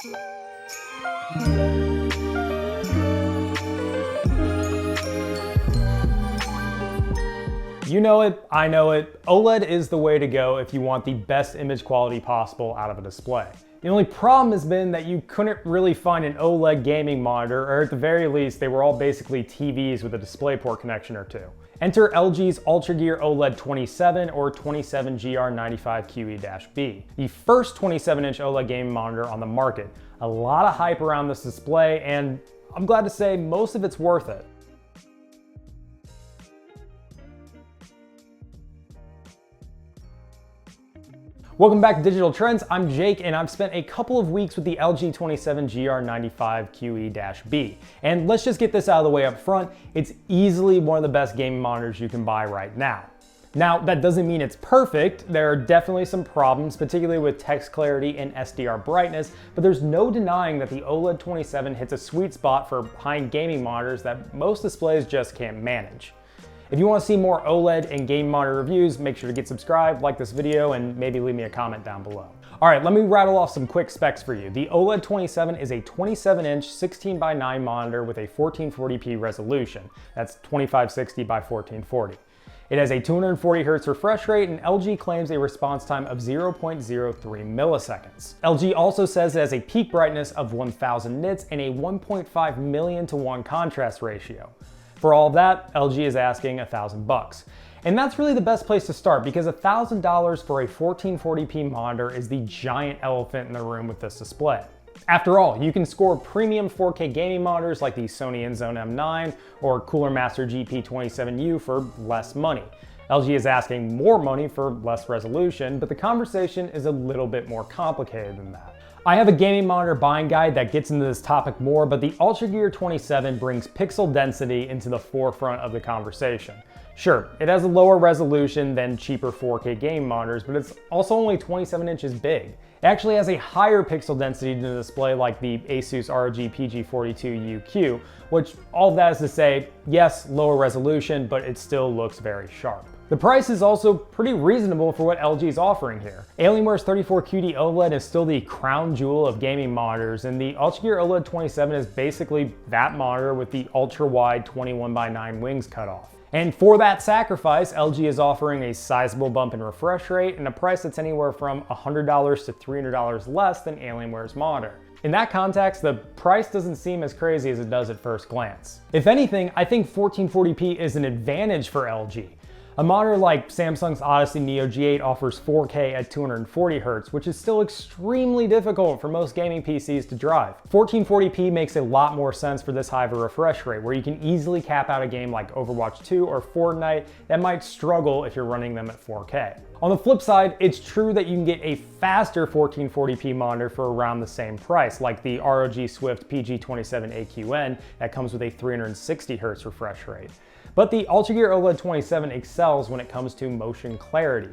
You know it, I know it, OLED is the way to go if you want the best image quality possible out of a display. The only problem has been that you couldn't really find an OLED gaming monitor, or at the very least, they were all basically TVs with a DisplayPort connection or two. Enter LG's UltraGear OLED 27 or 27GR95QE-B, the first 27-inch OLED gaming monitor on the market. A lot of hype around this display, and I'm glad to say most of it's worth it. Welcome back to Digital Trends, I'm Jake, and I've spent a couple of weeks with the LG 27GR95QE-B. And let's just get this out of the way up front, it's easily one of the best gaming monitors you can buy right now. Now, that doesn't mean it's perfect. There are definitely some problems, particularly with text clarity and SDR brightness, but there's no denying that the OLED 27 hits a sweet spot for high-end gaming monitors that most displays just can't manage. If you want to see more OLED and game monitor reviews, make sure to get subscribed, like this video, and maybe leave me a comment down below. All right, let me rattle off some quick specs for you. The OLED 27 is a 27-inch 16:9 monitor with a 1440p resolution. That's 2560 by 1440. It has a 240 Hz refresh rate, and LG claims a response time of 0.03 milliseconds. LG also says it has a peak brightness of 1000 nits and a 1.5 million to 1 contrast ratio. For all of that, LG is asking $1,000. And that's really the best place to start because $1,000 for a 1440p monitor is the giant elephant in the room with this display. After all, you can score premium 4K gaming monitors like the Sony InZone M9 or Cooler Master GP27U for less money. LG is asking more money for less resolution, but the conversation is a little bit more complicated than that. I have a gaming monitor buying guide that gets into this topic more, but the UltraGear 27 brings pixel density into the forefront of the conversation. Sure, it has a lower resolution than cheaper 4K game monitors, but it's also only 27 inches big. It actually has a higher pixel density in the display like the Asus ROG PG42UQ, which all of that is to say, yes, lower resolution, but it still looks very sharp. The price is also pretty reasonable for what LG is offering here. Alienware's 34QD OLED is still the crown jewel of gaming monitors, and the UltraGear OLED 27 is basically that monitor with the ultra-wide 21:9 wings cut off. And for that sacrifice, LG is offering a sizable bump in refresh rate and a price that's anywhere from $100 to $300 less than Alienware's monitor. In that context, the price doesn't seem as crazy as it does at first glance. If anything, I think 1440p is an advantage for LG. A monitor like Samsung's Odyssey Neo G8 offers 4K at 240 Hz, which is still extremely difficult for most gaming PCs to drive. 1440p makes a lot more sense for this high of a refresh rate, where you can easily cap out a game like Overwatch 2 or Fortnite that might struggle if you're running them at 4K. On the flip side, it's true that you can get a faster 1440p monitor for around the same price, like the ROG Swift PG27AQN that comes with a 360 Hz refresh rate. But the UltraGear OLED 27 excels when it comes to motion clarity.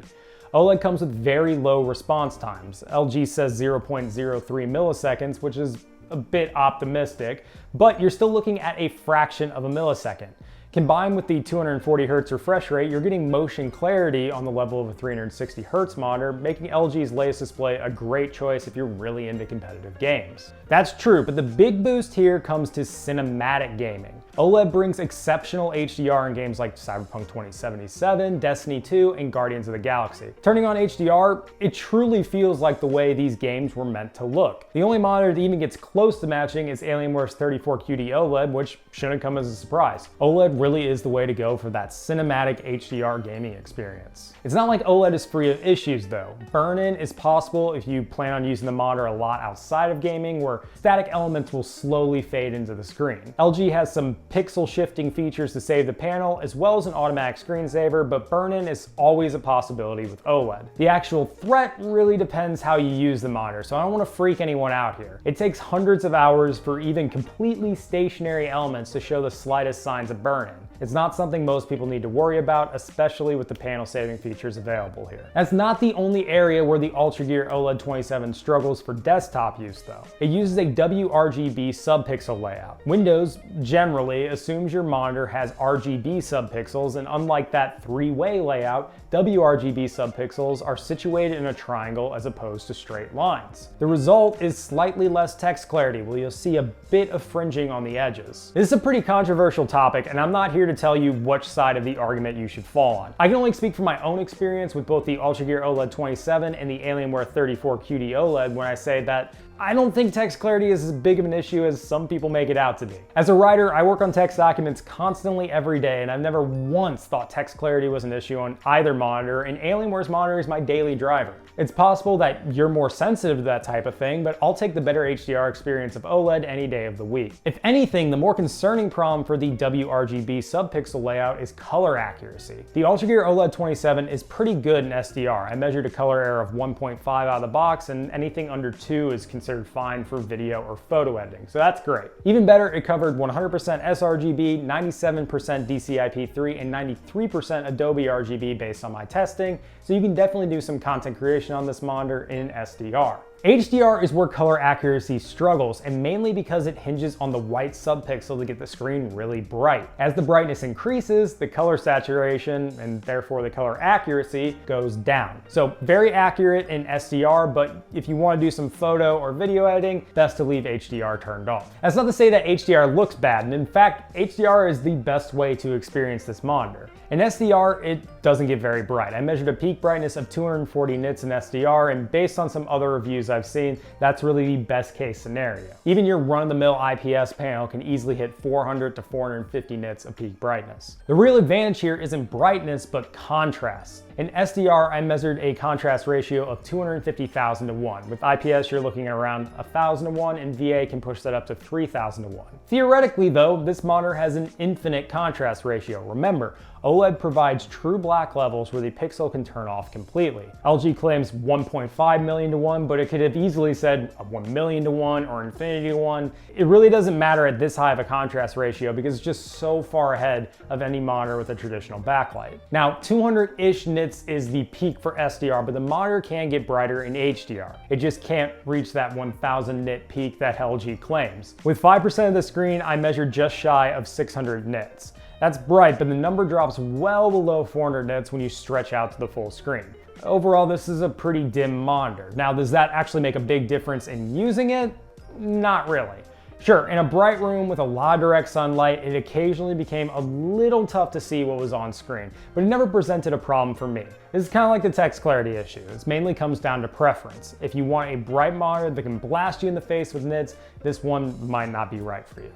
OLED comes with very low response times. LG says 0.03 milliseconds, which is a bit optimistic, but you're still looking at a fraction of a millisecond. Combined with the 240 Hz refresh rate, you're getting motion clarity on the level of a 360 Hz monitor, making LG's latest display a great choice if you're really into competitive games. That's true, but the big boost here comes to cinematic gaming. OLED brings exceptional HDR in games like Cyberpunk 2077, Destiny 2, and Guardians of the Galaxy. Turning on HDR, it truly feels like the way these games were meant to look. The only monitor that even gets close to matching is Alienware's 34QD OLED, which shouldn't come as a surprise. OLED really is the way to go for that cinematic HDR gaming experience. It's not like OLED is free of issues though. Burn-in is possible if you plan on using the monitor a lot outside of gaming, where static elements will slowly fade into the screen. LG has some pixel shifting features to save the panel, as well as an automatic screensaver, but burn-in is always a possibility with OLED. The actual threat really depends how you use the monitor, so I don't want to freak anyone out here. It takes hundreds of hours for even completely stationary elements to show the slightest signs of burn-in. it's not something most people need to worry about, especially with the panel saving features available here. That's not the only area where the UltraGear OLED 27 struggles for desktop use though. It uses a WRGB subpixel layout. Windows generally assumes your monitor has RGB subpixels, and unlike that three-way layout, WRGB subpixels are situated in a triangle as opposed to straight lines. The result is slightly less text clarity, where you'll see a bit of fringing on the edges. This is a pretty controversial topic, and I'm not here to tell you which side of the argument you should fall on. I can only speak from my own experience with both the UltraGear OLED 27 and the Alienware 34 QD OLED when I say that I don't think text clarity is as big of an issue as some people make it out to be. As a writer, I work on text documents constantly every day, and I've never once thought text clarity was an issue on either monitor, and Alienware's monitor is my daily driver. It's possible that you're more sensitive to that type of thing, but I'll take the better HDR experience of OLED any day of the week. If anything, the more concerning problem for the WRGB subpixel layout is color accuracy. The UltraGear OLED 27 is pretty good in SDR. I measured a color error of 1.5 out of the box, and anything under 2 is considered fine for video or photo editing, so that's great. Even better, it covered 100% sRGB, 97% DCI-P3, and 93% Adobe RGB based on my testing, so you can definitely do some content creation on this monitor in SDR. HDR is where color accuracy struggles, and mainly because it hinges on the white subpixel to get the screen really bright. As the brightness increases, the color saturation, and therefore the color accuracy, goes down. So very accurate in SDR, but if you want to do some photo or video editing, best to leave HDR turned off. That's not to say that HDR looks bad, and in fact, HDR is the best way to experience this monitor. In SDR, it doesn't get very bright. I measured a peak brightness of 240 nits in SDR, and based on some other reviews I've seen, that's really the best case scenario. Even your run-of-the-mill IPS panel can easily hit 400 to 450 nits of peak brightness. The real advantage here isn't brightness, but contrast. In SDR, I measured a contrast ratio of 250,000 to 1. With IPS, you're looking at around 1,000 to 1, and VA can push that up to 3,000 to 1. Theoretically though, this monitor has an infinite contrast ratio. Remember, OLED provides true black levels where the pixel can turn off completely. LG claims 1.5 million to 1, but it could have easily said 1 million to 1 or infinity to 1. It really doesn't matter at this high of a contrast ratio because it's just so far ahead of any monitor with a traditional backlight. Now, 200-ish nits is the peak for SDR, but the monitor can get brighter in HDR. It just can't reach that 1000 nit peak that LG claims. With 5% of the screen, I measured just shy of 600 nits. That's bright, but the number drops well below 400 nits when you stretch out to the full screen. Overall, this is a pretty dim monitor. Now, does that actually make a big difference in using it? Not really. Sure, in a bright room with a lot of direct sunlight, it occasionally became a little tough to see what was on screen, but it never presented a problem for me. This is kind of like the text clarity issue. This mainly comes down to preference. If you want a bright monitor that can blast you in the face with nits, this one might not be right for you.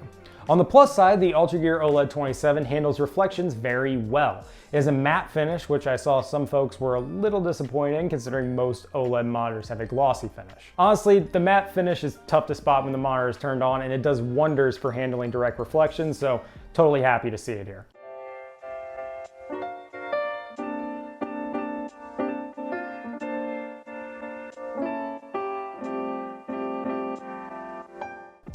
On the plus side, the UltraGear OLED 27 handles reflections very well. It has a matte finish, which I saw some folks were a little disappointed in considering most OLED monitors have a glossy finish. Honestly, the matte finish is tough to spot when the monitor is turned on, and it does wonders for handling direct reflections, so totally happy to see it here.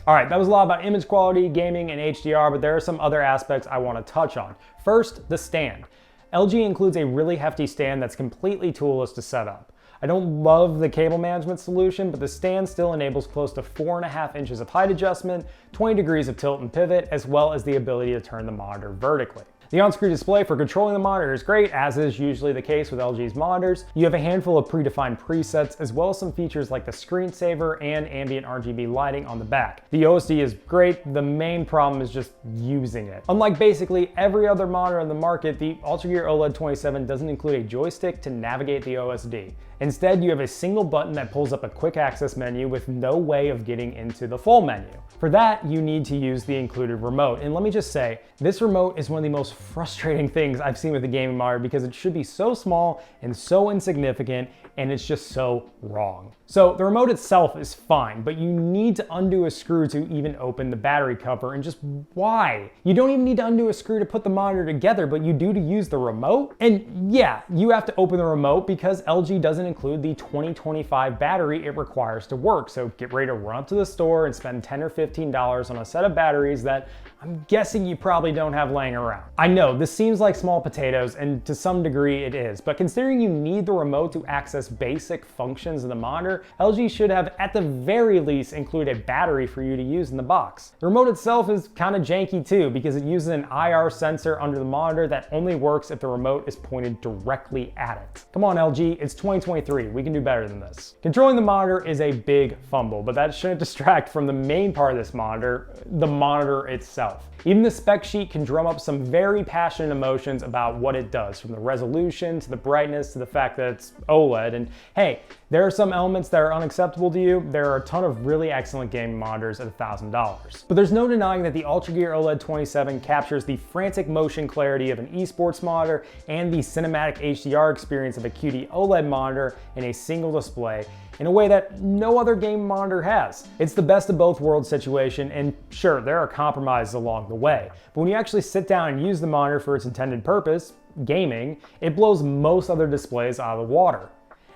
All right, that was a lot about image quality, gaming, and HDR, but there are some other aspects I want to touch on. First, the stand. LG includes a really hefty stand that's completely toolless to set up. I don't love the cable management solution, but the stand still enables close to 4.5 inches of height adjustment, 20 degrees of tilt and pivot, as well as the ability to turn the monitor vertically. The on-screen display for controlling the monitor is great, as is usually the case with LG's monitors. You have a handful of predefined presets, as well as some features like the screensaver and ambient RGB lighting on the back. The OSD is great, the main problem is just using it. Unlike basically every other monitor on the market, the UltraGear OLED 27 doesn't include a joystick to navigate the OSD. Instead, you have a single button that pulls up a quick access menu with no way of getting into the full menu. For that, you need to use the included remote. And let me just say, this remote is one of the most frustrating things I've seen with a gaming monitor because it should be so small and so insignificant, and it's just so wrong. So the remote itself is fine, but you need to undo a screw to even open the battery cover, and just why? You don't even need to undo a screw to put the monitor together, but you do to use the remote? And yeah, you have to open the remote because LG doesn't include the 2025 battery it requires to work. So get ready to run up to the store and spend $10 or $15 on a set of batteries that I'm guessing you probably don't have laying around. I know this seems like small potatoes, and to some degree it is, but considering you need the remote to access basic functions of the monitor, LG should have at the very least included a battery for you to use in the box. The remote itself is kind of janky too, because it uses an IR sensor under the monitor that only works if the remote is pointed directly at it. Come on LG, it's 2023, we can do better than this. Controlling the monitor is a big fumble, but that shouldn't distract from the main part of this monitor, the monitor itself. Even the spec sheet can drum up some very passionate emotions about what it does, from the resolution to the brightness to the fact that it's OLED. And hey, there are some elements that are unacceptable to you. There are a ton of really excellent gaming monitors at $1,000. But there's no denying that the UltraGear OLED 27 captures the frantic motion clarity of an esports monitor and the cinematic HDR experience of a QD OLED monitor in a single display in a way that no other game monitor has. It's the best of both worlds situation, and sure, there are compromises along the way, but when you actually sit down and use the monitor for its intended purpose, gaming, it blows most other displays out of the water.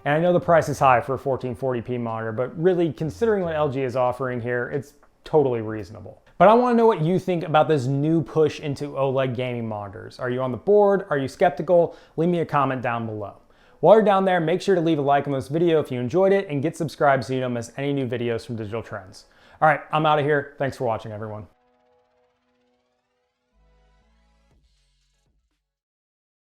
And I know the price is high for a 1440p monitor, but really, considering what LG is offering here, it's totally reasonable. But I want to know what you think about this new push into OLED gaming monitors. Are you on the board? Are you skeptical? Leave me a comment down below. While you're down there, make sure to leave a like on this video if you enjoyed it, and get subscribed so you don't miss any new videos from Digital Trends. All right, I'm out of here. Thanks for watching, everyone.